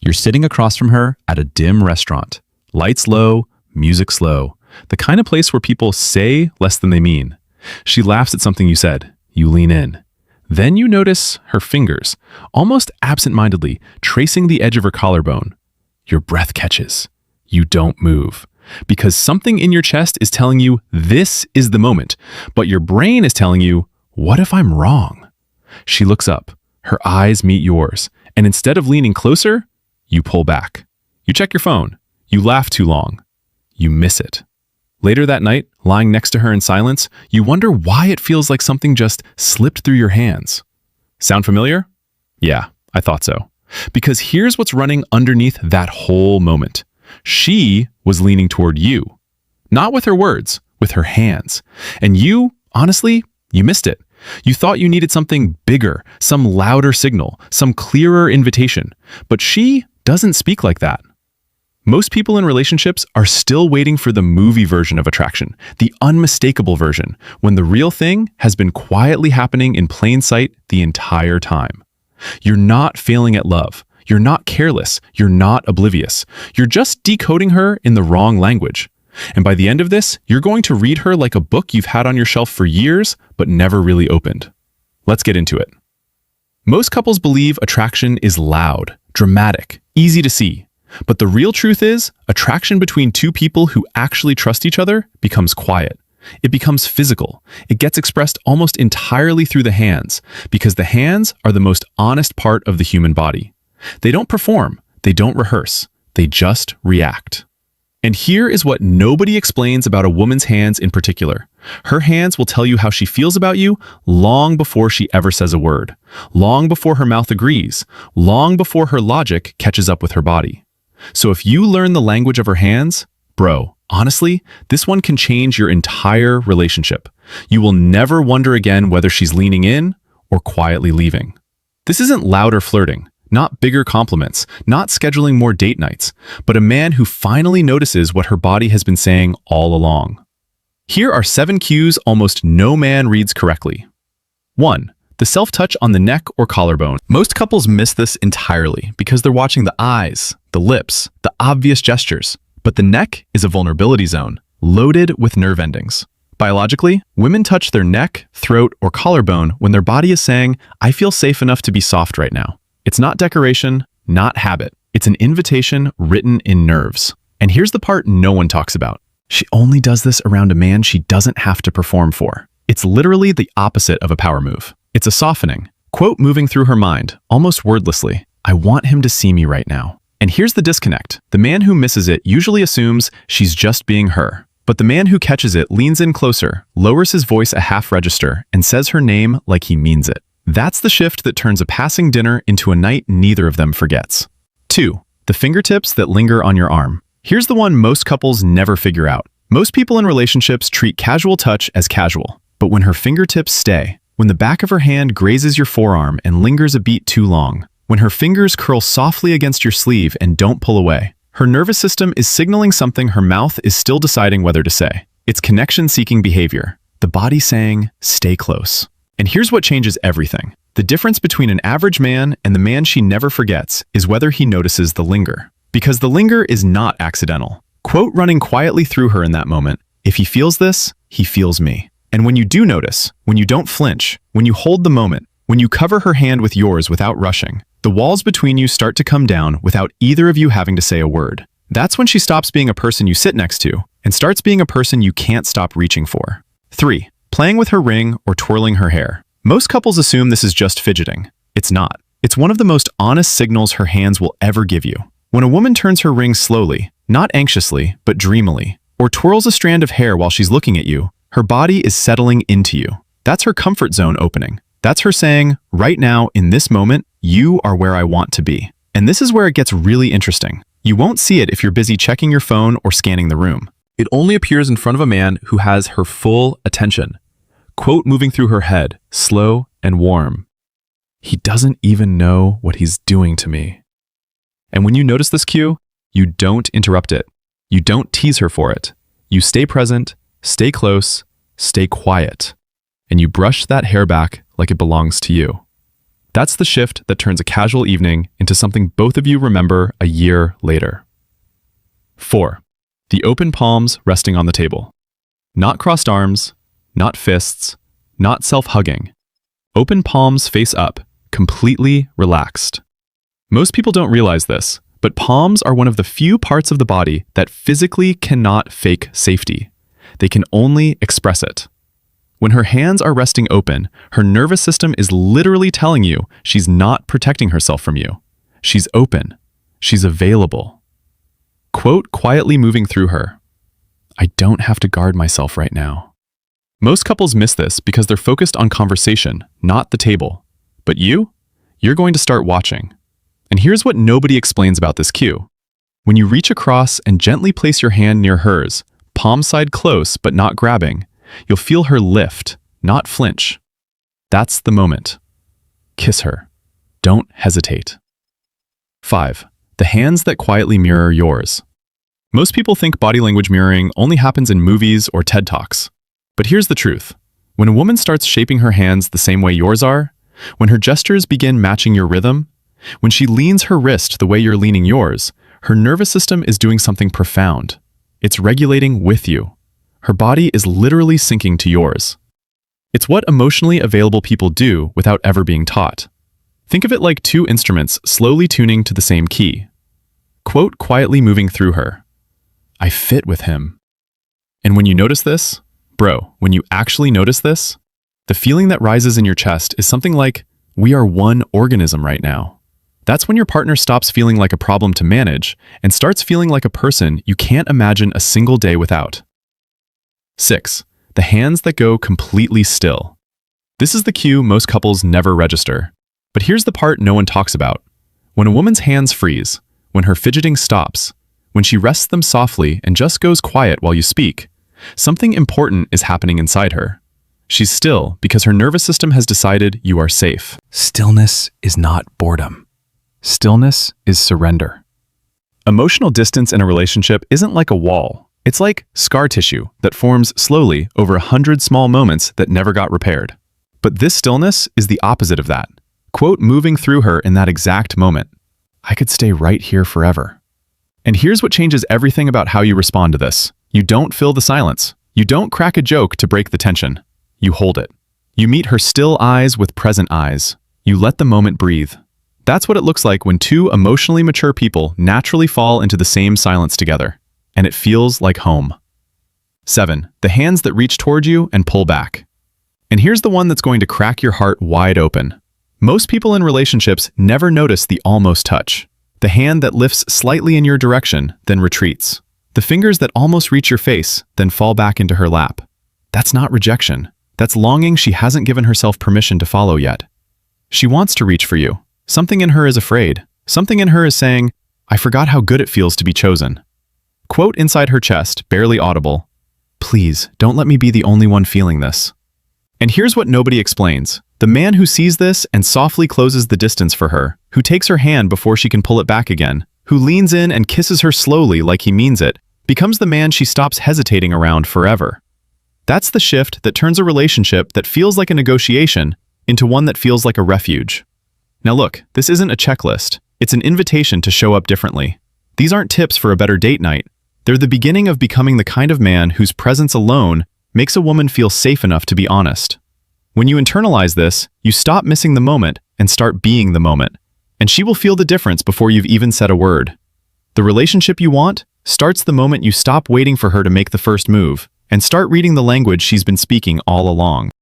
You're sitting across from her at a dim restaurant. Lights low, music slow. The kind of place where people say less than they mean. She laughs at something you said. You lean in. Then you notice her fingers, almost absent-mindedly, tracing the edge of her collarbone. Your breath catches. You don't move. Because something in your chest is telling you this is the moment, but your brain is telling you, what if I'm wrong? She looks up. Her eyes meet yours, and instead of leaning closer, you pull back. You check your phone. You laugh too long. You miss it. Later that night, lying next to her in silence, you wonder why it feels like something just slipped through your hands. Sound familiar? Yeah, I thought so. Because here's what's running underneath that whole moment. She was leaning toward you. Not with her words, with her hands. And you, honestly, you missed it. You thought you needed something bigger, some louder signal, some clearer invitation. But she doesn't speak like that. Most people in relationships are still waiting for the movie version of attraction, the unmistakable version, when the real thing has been quietly happening in plain sight the entire time. You're not failing at love. You're not careless. You're not oblivious. You're just decoding her in the wrong language. And by the end of this, you're going to read her like a book you've had on your shelf for years, but never really opened. Let's get into it. Most couples believe attraction is loud, dramatic, easy to see. But the real truth is, attraction between two people who actually trust each other becomes quiet. It becomes physical. It gets expressed almost entirely through the hands, because the hands are the most honest part of the human body. They don't perform. They don't rehearse. They just react. And here is what nobody explains about a woman's hands in particular. Her hands will tell you how she feels about you long before she ever says a word, long before her mouth agrees, long before her logic catches up with her body. So if you learn the language of her hands, bro, honestly, this one can change your entire relationship. You will never wonder again whether she's leaning in or quietly leaving. This isn't louder flirting, not bigger compliments, not scheduling more date nights, but a man who finally notices what her body has been saying all along. Here are 7 cues almost no man reads correctly. 1. The self-touch on the neck or collarbone. Most couples miss this entirely because they're watching the eyes, the lips, the obvious gestures. But the neck is a vulnerability zone, loaded with nerve endings. Biologically, women touch their neck, throat, or collarbone when their body is saying, I feel safe enough to be soft right now. It's not decoration, not habit. It's an invitation written in nerves. And here's the part no one talks about. She only does this around a man she doesn't have to perform for. It's literally the opposite of a power move. It's a softening, quote moving through her mind, almost wordlessly. I want him to see me right now. And here's the disconnect. The man who misses it usually assumes she's just being her. But the man who catches it leans in closer, lowers his voice a half register, and says her name like he means it. That's the shift that turns a passing dinner into a night neither of them forgets. 2. The fingertips that linger on your arm. Here's the one most couples never figure out. Most people in relationships treat casual touch as casual. But when her fingertips stay, when the back of her hand grazes your forearm and lingers a beat too long, when her fingers curl softly against your sleeve and don't pull away, her nervous system is signaling something her mouth is still deciding whether to say. It's connection-seeking behavior, the body saying, stay close. And here's what changes everything. The difference between an average man and the man she never forgets is whether he notices the linger. Because the linger is not accidental. Quote running quietly through her in that moment, if he feels this, he feels me. And when you do notice, when you don't flinch, when you hold the moment, when you cover her hand with yours without rushing, the walls between you start to come down without either of you having to say a word. That's when she stops being a person you sit next to and starts being a person you can't stop reaching for. 3. Playing with her ring or twirling her hair. Most couples assume this is just fidgeting. It's not. It's one of the most honest signals her hands will ever give you. When a woman turns her ring slowly, not anxiously, but dreamily, or twirls a strand of hair while she's looking at you, her body is settling into you. That's her comfort zone opening. That's her saying, right now, in this moment, you are where I want to be. And this is where it gets really interesting. You won't see it if you're busy checking your phone or scanning the room. It only appears in front of a man who has her full attention. Quote moving through her head, slow and warm. He doesn't even know what he's doing to me. And when you notice this cue, you don't interrupt it. You don't tease her for it. You stay present, stay close, stay quiet. And you brush that hair back like it belongs to you. That's the shift that turns a casual evening into something both of you remember a year later. 4. The open palms resting on the table. Not crossed arms, not fists, not self-hugging. Open palms face up, completely relaxed. Most people don't realize this, but palms are one of the few parts of the body that physically cannot fake safety. They can only express it. When her hands are resting open, her nervous system is literally telling you she's not protecting herself from you. She's open. She's available. Quote quietly moving through her. I don't have to guard myself right now. Most couples miss this because they're focused on conversation, not the table. But you're going to start watching. And here's what nobody explains about this cue. When you reach across and gently place your hand near hers, palm side close but not grabbing, you'll feel her lift, not flinch. That's the moment. Kiss her. Don't hesitate. 5. The hands that quietly mirror yours. Most people think body language mirroring only happens in movies or TED Talks. But here's the truth. When a woman starts shaping her hands the same way yours are, when her gestures begin matching your rhythm, when she leans her wrist the way you're leaning yours, her nervous system is doing something profound. It's regulating with you. Her body is literally syncing to yours. It's what emotionally available people do without ever being taught. Think of it like two instruments slowly tuning to the same key. Quote quietly moving through her. I fit with him. And when you notice this, when you actually notice this, the feeling that rises in your chest is something like, we are one organism right now. That's when your partner stops feeling like a problem to manage and starts feeling like a person you can't imagine a single day without. 6. The hands that go completely still. This is the cue most couples never register. But here's the part no one talks about. When a woman's hands freeze, when her fidgeting stops, when she rests them softly and just goes quiet while you speak, something important is happening inside her. She's still because her nervous system has decided you are safe. Stillness is not boredom. Stillness is surrender. Emotional distance in a relationship isn't like a wall. It's like scar tissue that forms slowly over 100 small moments that never got repaired. But this stillness is the opposite of that. Quote moving through her in that exact moment. I could stay right here forever. And here's what changes everything about how you respond to this. You don't fill the silence. You don't crack a joke to break the tension. You hold it. You meet her still eyes with present eyes. You let the moment breathe. That's what it looks like when two emotionally mature people naturally fall into the same silence together. And it feels like home. 7. The hands that reach toward you and pull back. And here's the one that's going to crack your heart wide open. Most people in relationships never notice the almost touch. The hand that lifts slightly in your direction, then retreats. The fingers that almost reach your face, then fall back into her lap. That's not rejection. That's longing she hasn't given herself permission to follow yet. She wants to reach for you. Something in her is afraid. Something in her is saying, I forgot how good it feels to be chosen. Quote inside her chest, barely audible, please, don't let me be the only one feeling this. And here's what nobody explains. The man who sees this and softly closes the distance for her, who takes her hand before she can pull it back again, who leans in and kisses her slowly like he means it, becomes the man she stops hesitating around forever. That's the shift that turns a relationship that feels like a negotiation into one that feels like a refuge. Now look, this isn't a checklist. It's an invitation to show up differently. These aren't tips for a better date night. They're the beginning of becoming the kind of man whose presence alone makes a woman feel safe enough to be honest. When you internalize this, you stop missing the moment and start being the moment. And she will feel the difference before you've even said a word. The relationship you want starts the moment you stop waiting for her to make the first move and start reading the language she's been speaking all along.